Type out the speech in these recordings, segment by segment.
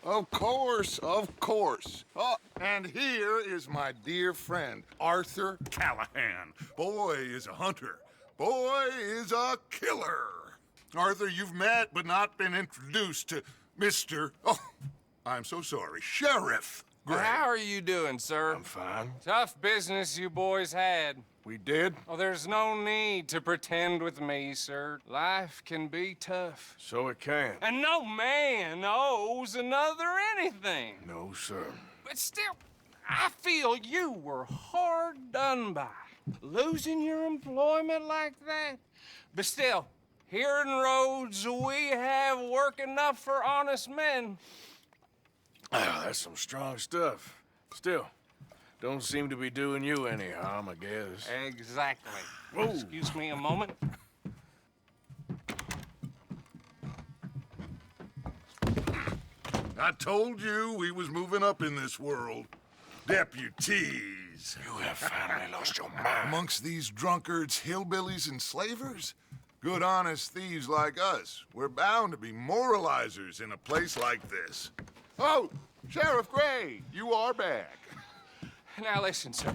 Of course, of course. Oh, and here is my dear friend, Arthur Callahan. Boy is a hunter. Boy is a killer. Arthur, you've met but not been introduced to Mr. Oh, I'm so sorry, Sheriff Gray. How are you doing, sir? I'm fine. Tough business you boys had. We did? Oh, there's no need to pretend with me, sir. Life can be tough. So it can. And no man owes another anything. No, sir. But still, I feel you were hard done by. Losing your employment like that. But still, here in Rhodes, we have work enough for honest men. Oh, that's some strong stuff. Still, don't seem to be doing you any harm, I guess. Exactly. Whoa. Excuse me a moment. I told you we was moving up in this world. Deputies. You have finally lost your mind. Amongst these drunkards, hillbillies, and slavers? Good, honest thieves like us. We're bound to be moralizers in a place like this. Oh, Sheriff Gray, you are back. Now listen, sir.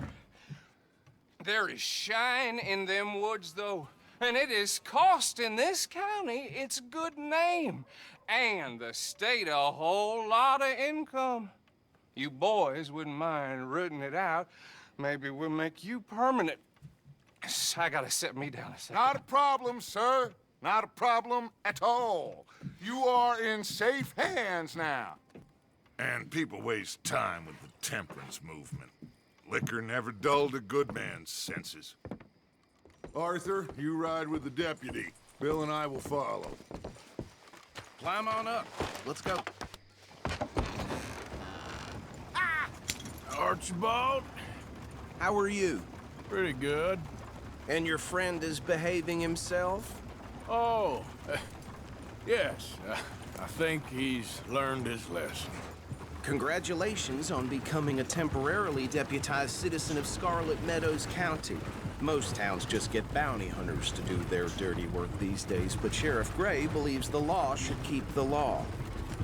There is shine in them woods, though, and it is costing this county its good name and the state a whole lot of income. You boys wouldn't mind rooting it out. Maybe we'll make you permanent. I gotta sit me down a second. Not a problem, sir. Not a problem at all. You are in safe hands now. And people waste time with the temperance movement. Liquor never dulled a good man's senses. Arthur, you ride with the deputy. Bill and I will follow. Climb on up. Let's go. Archibald? How are you? Pretty good. And your friend is behaving himself? Oh, yes. I think he's learned his lesson. Congratulations on becoming a temporarily deputized citizen of Scarlet Meadows County. Most towns just get bounty hunters to do their dirty work these days, but Sheriff Gray believes the law should keep the law.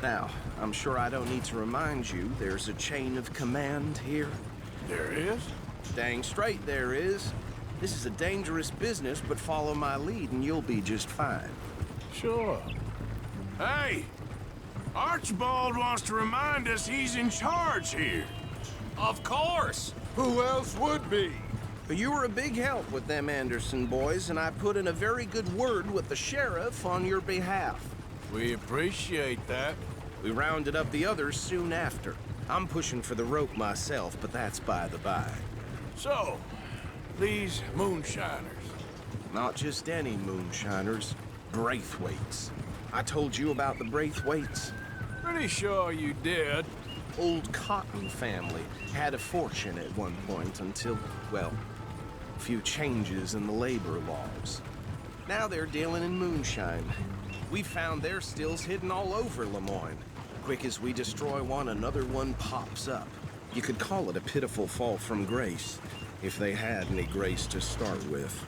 Now, I'm sure I don't need to remind you there's a chain of command here. There is? Dang straight there is. This is a dangerous business, but follow my lead and you'll be just fine. Sure. Hey! Archibald wants to remind us he's in charge here. Of course. Who else would be? But you were a big help with them Anderson boys, and I put in a very good word with the sheriff on your behalf. We appreciate that. We rounded up the others soon after. I'm pushing for the rope myself, but that's by the by. So, these moonshiners. Not just any moonshiners, Braithwaites. I told you about the Braithwaites. Pretty sure you did. Old Cotton family had a fortune at one point until, well, a few changes in the labor laws. Now they're dealing in moonshine. We found their stills hidden all over Lemoyne. Quick as we destroy one, another one pops up. You could call it a pitiful fall from grace, if they had any grace to start with.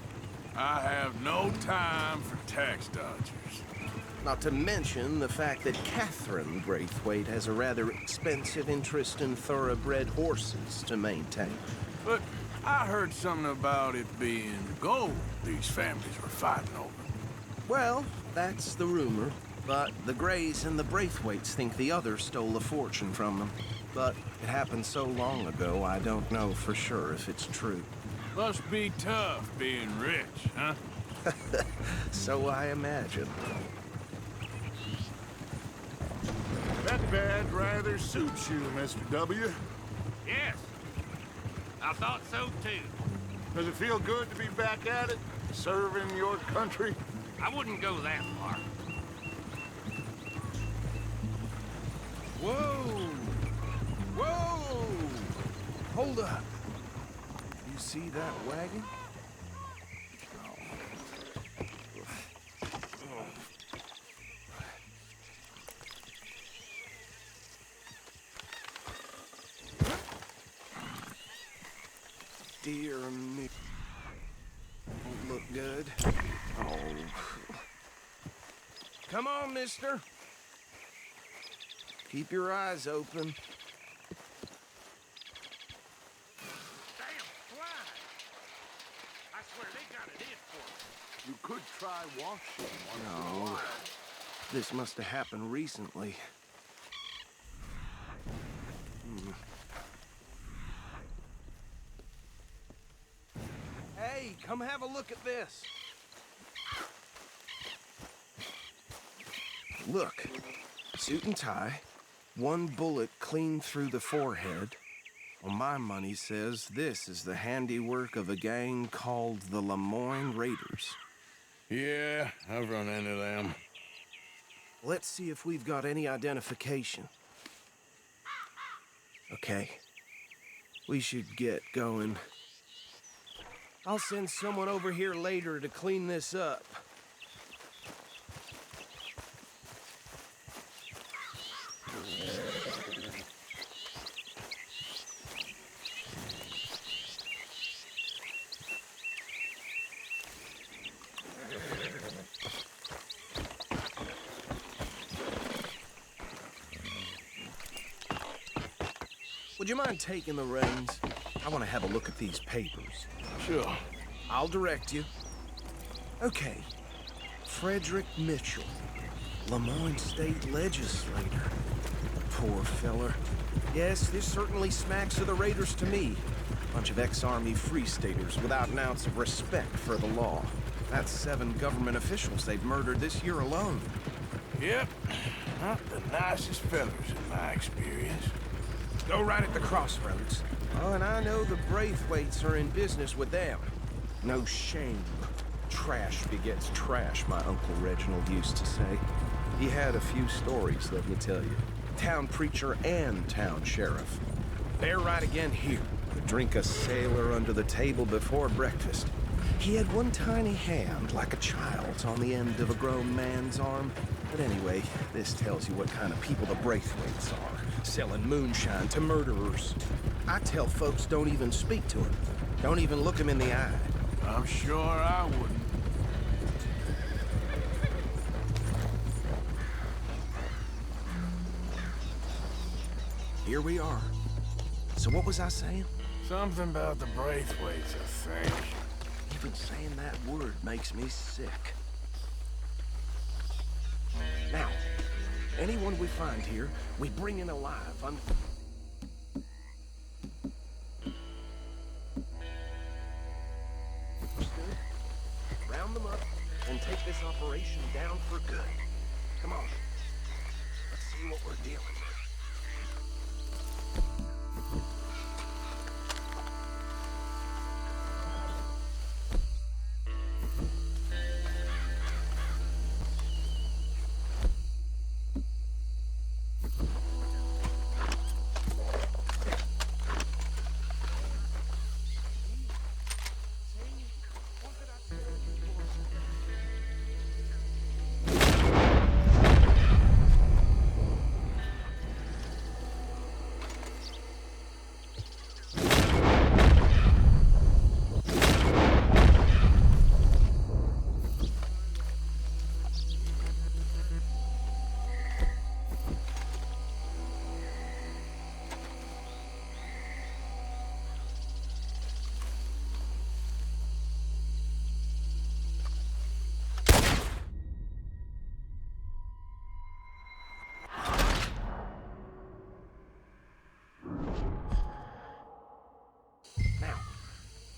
I have no time for tax dodgers. Not to mention the fact that Catherine Braithwaite has a rather expensive interest in thoroughbred horses to maintain. But I heard something about it being gold these families were fighting over. Well, that's the rumor. But the Grays and the Braithwaites think the other stole a fortune from them. But it happened so long ago, I don't know for sure if it's true. Must be tough being rich, huh? So I imagine. That badge rather suits you, Mr. W. Yes, I thought so too. Does it feel good to be back at it, serving your country? I wouldn't go that far. Whoa! Whoa! Hold up. You see that wagon? Dear me. Don't look good. Oh. Come on, mister. Keep your eyes open. Damn flies! I swear they got it in for me. You could try washing once in a No. while. This must have happened recently. Hey, come have a look at this. Look, suit and tie, one bullet clean through the forehead. Well, my money says this is the handiwork of a gang called the Lemoyne Raiders. Yeah, I've run into them. Let's see if we've got any identification. Okay. We should get going. I'll send someone over here later to clean this up. Would you mind taking the reins? I want to have a look at these papers. Sure. I'll direct you. Okay. Frederick Mitchell, Lemoyne State Legislator. Poor feller. Yes, this certainly smacks of the Raiders to me. Bunch of ex-Army Free Staters without an ounce of respect for the law. That's 7 government officials they've murdered this year alone. Yep. Not the nicest fellas in my experience. Go right at the crossroads. Oh, and I know the Braithwaites are in business with them. No shame. Trash begets trash, my Uncle Reginald used to say. He had a few stories, let me tell you. Town preacher and town sheriff. They're right again here. Could drink a sailor under the table before breakfast. He had one tiny hand, like a child's, on the end of a grown man's arm. But anyway, this tells you what kind of people the Braithwaites are. Selling moonshine to murderers. I tell folks don't even speak to him. Don't even look him in the eye. I'm sure I wouldn't. Here we are. So what was I saying? Something about the Braithwaites, I think. Even saying that word makes me sick. Now, anyone we find here, we bring in alive. Round them up and take this operation down for good. Come on. Let's see what we're dealing with.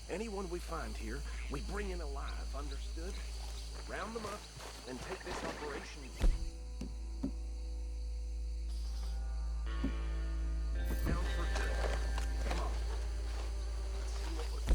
Anyone we find here, we bring in alive, understood? Round them up and take this operation down for good. Come on. Let's see what we're...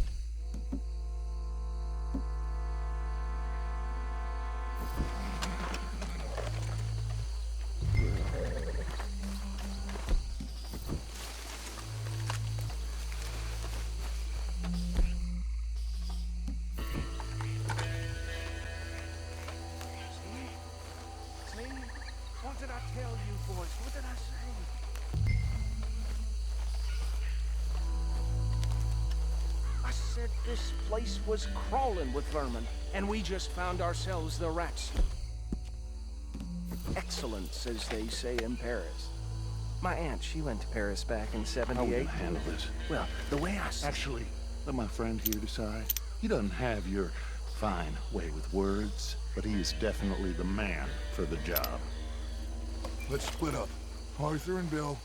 What did I tell you, boys? What did I say? I said this place was crawling with vermin, and we just found ourselves the rats. Excellence, as they say in Paris. My aunt, she went to Paris back in How we '78. gonna handle this? Well, the way I see Actually, let my friend here decide. He doesn't have your fine way with words, but he is definitely the man for the job. Let's split up. Arthur and Bill,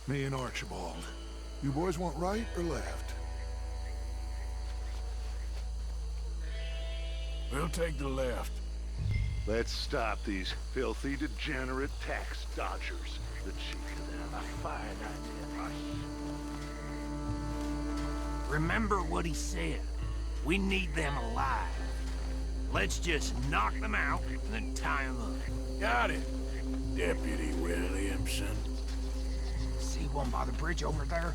me and Archibald. You boys want right or left? We'll take the left. Let's stop these filthy, degenerate tax dodgers. The cheek of them. A fine idea. Remember what he said. We need them alive. Let's just knock them out and then tie them up. Got it, Deputy Williamson. See one by the bridge over there?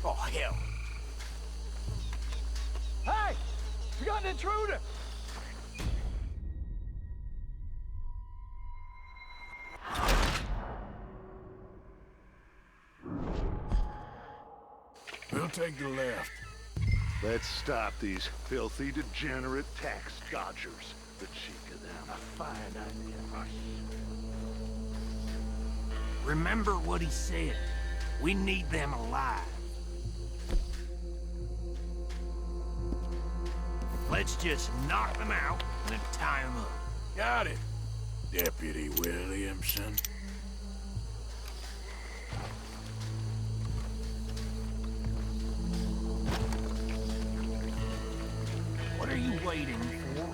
Oh, hell. Hey! We got an intruder! We'll take the left. Let's stop these filthy, degenerate tax dodgers. The cheek of them. A fine idea. Remember what he said. We need them alive. Let's just knock them out and then tie them up. Got it, Deputy Williamson. What are you waiting for?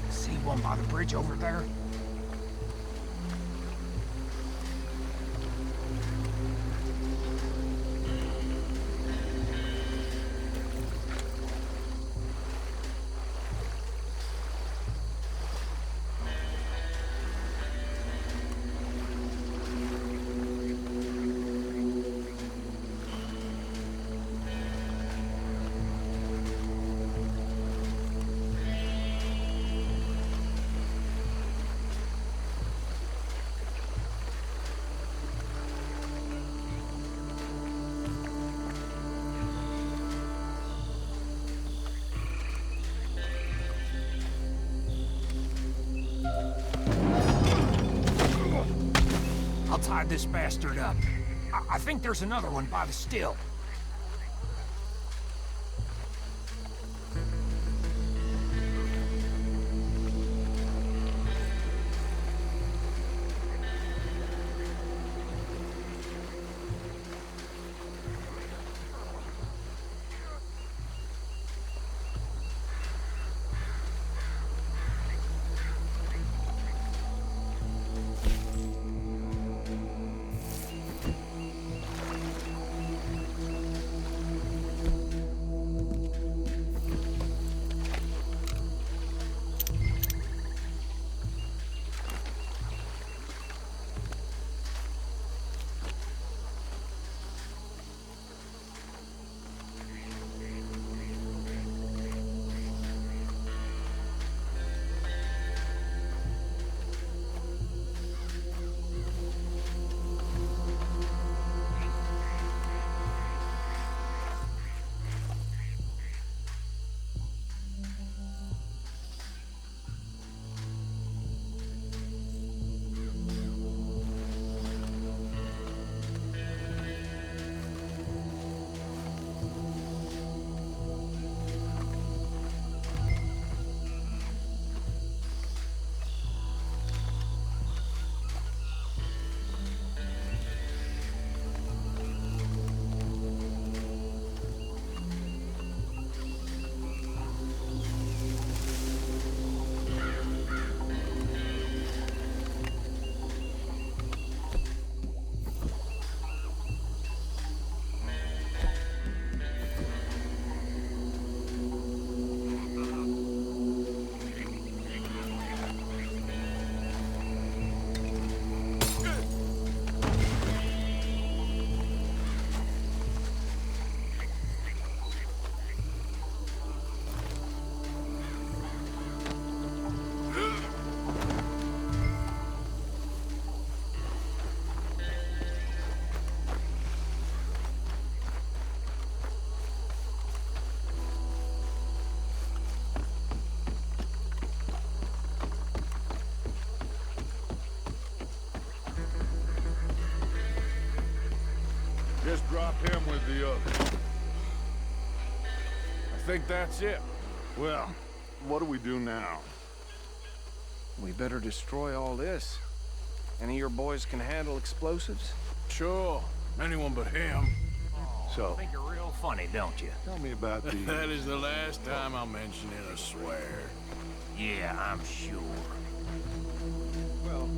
See one by the bridge over there? I'll tie this bastard up. I think there's another one by the still. Drop him with the others. I think that's it. Well, what do we do now? We better destroy all this. Any of your boys can handle explosives? Sure. Anyone but him. So, Think you're real funny, don't you? tell me about the... That is the last time I'll mention it, I swear. Yeah, I'm sure. Well,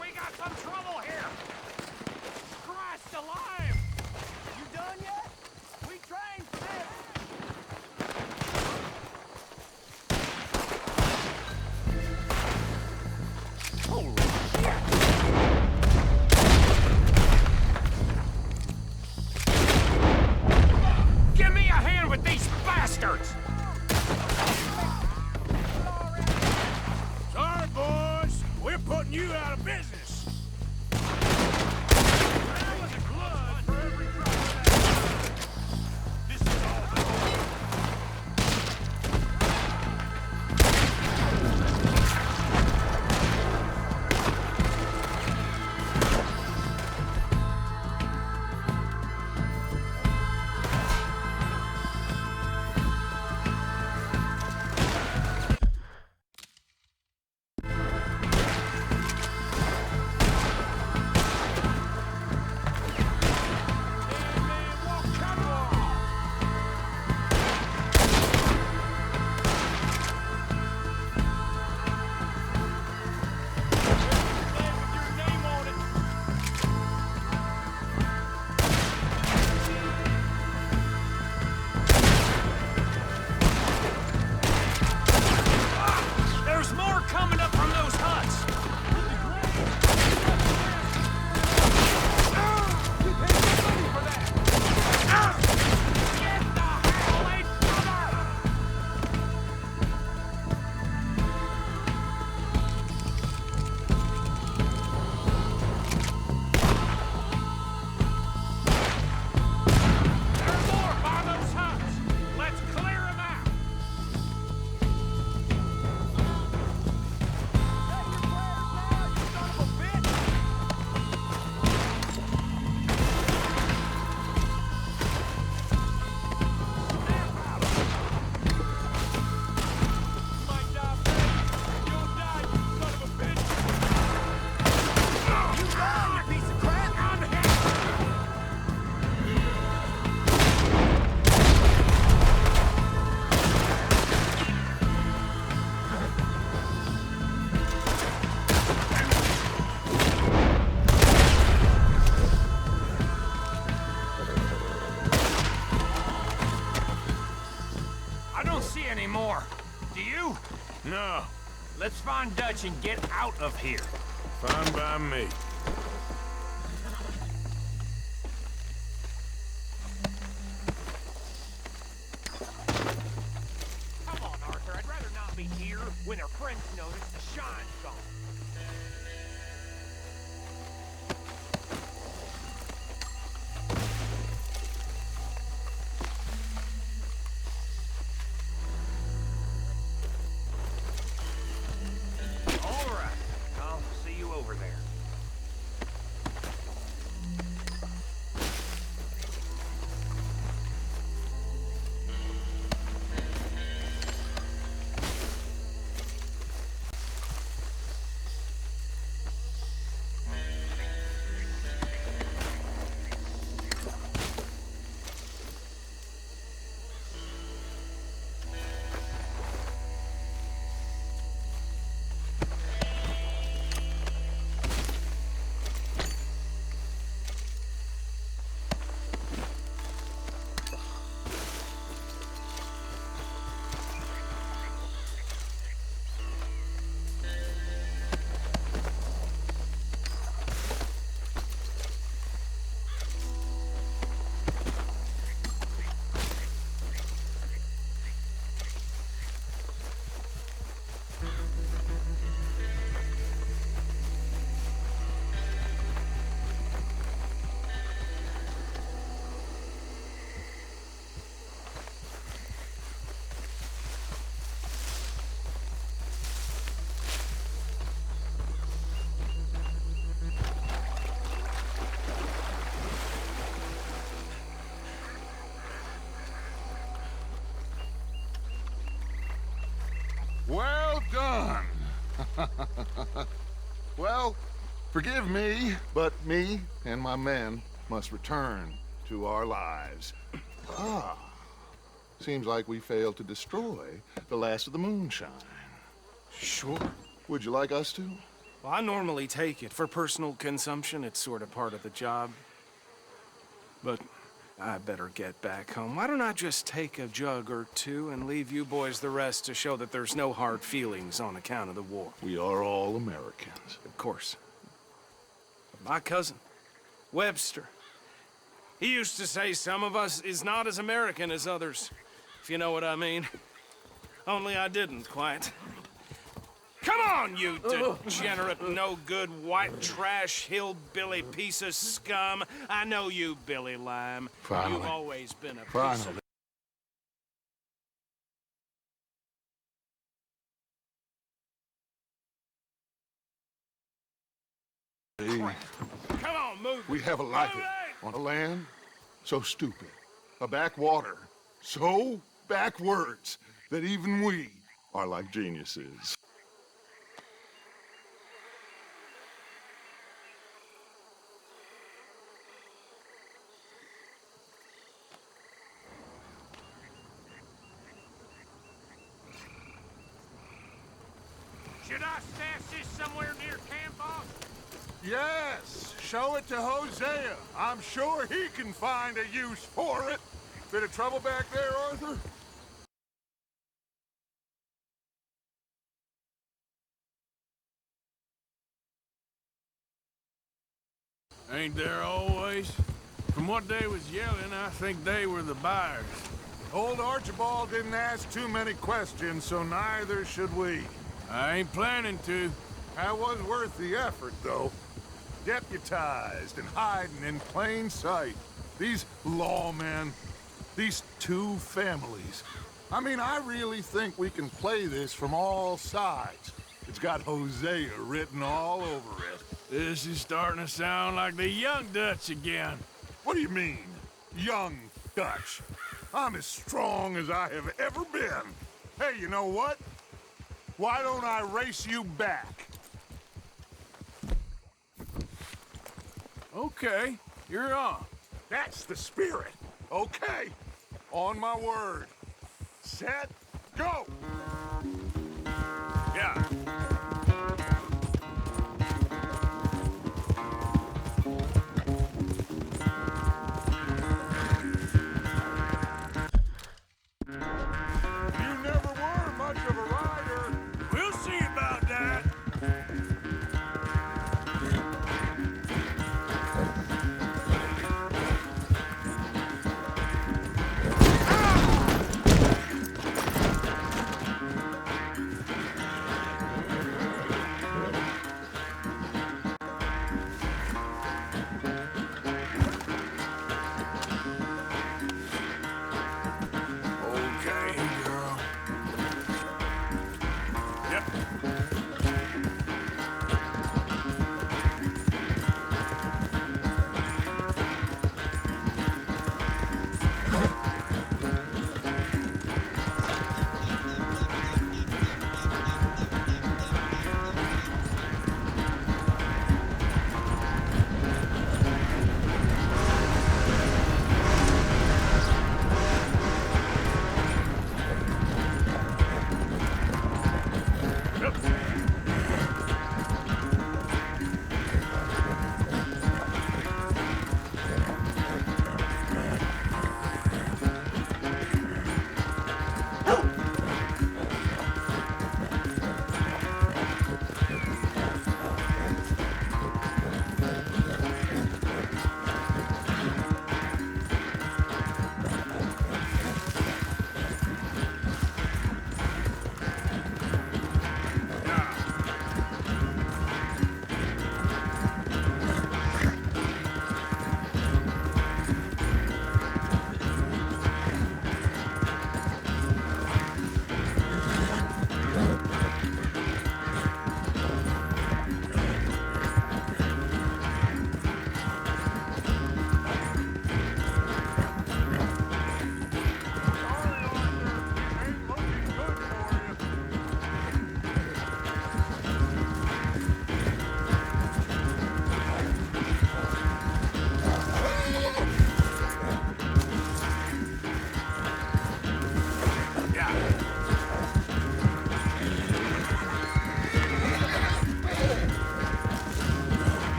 We got some trouble here! Christ alive! You done yet? We trained for this. Holy shit! Give me a hand with these bastards! Sorry, boys. We're putting you out of business. This is all There's more coming up from those huts! Get the hell away from her! There's more by those huts! Let's clear them out! I don't see any more. Do you? No. Let's find Dutch and get out of here. Fine by me. Come on, Arthur. I'd rather not be here when our friends notice the shine's gone. All right. I'll see you over there. Well done. Well, forgive me, but me and my men must return to our lives. Ah, seems like we failed to destroy the last of the moonshine. Sure. Would you like us to? Well, I normally take it. For personal consumption, it's sort of part of the job. But I better get back home. Why don't I just take a jug or two and leave you boys the rest to show that there's no hard feelings on account of the war? We are all Americans. Of course. But my cousin, Webster, he used to say some of us is not as American as others, if you know what I mean. Only I didn't quite. Come on, you degenerate, no-good, white trash, hillbilly piece of scum. I know you, Billy Lime. Finally. You've always been a piece Finally. of... Come on, move. We have a life on a land so stupid, a backwater so backwards that even we are like geniuses. Should I stash this somewhere near camp, boss? Yes, show it to Hosea. I'm sure he can find a use for it. Bit of trouble back there, Arthur? Ain't there always? From what they was yelling, I think they were the buyers. Old Archibald didn't ask too many questions, so neither should we. I ain't planning to. That was worth the effort, though. Deputized and hiding in plain sight. These lawmen, these two families. I mean, I really think we can play this from all sides. It's got Hosea written all over it. This is starting to sound like the Young Dutch again. What do you mean, young Dutch? I'm as strong as I have ever been. Hey, you know what? Why don't I race you back? Okay, you're on. That's the spirit. Okay, on my word. Set, go! Yeah. You never were much of a rider. We'll see about that.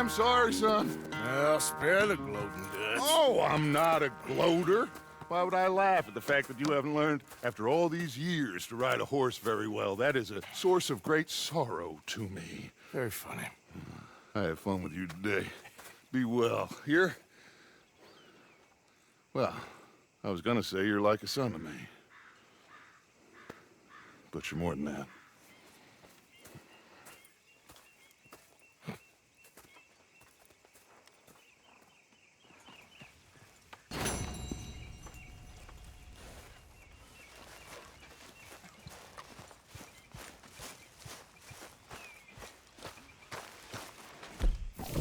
I'm sorry, son. Well, spare the gloating guts. Oh, I'm not a gloater. Why would I laugh at the fact that you haven't learned, after all these years, to ride a horse very well? That is a source of great sorrow to me. Very funny. I had fun with you today. Be well. Here? Well, I was gonna say you're like a son to me. But you're more than that.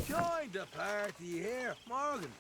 Join the party here, Morgan.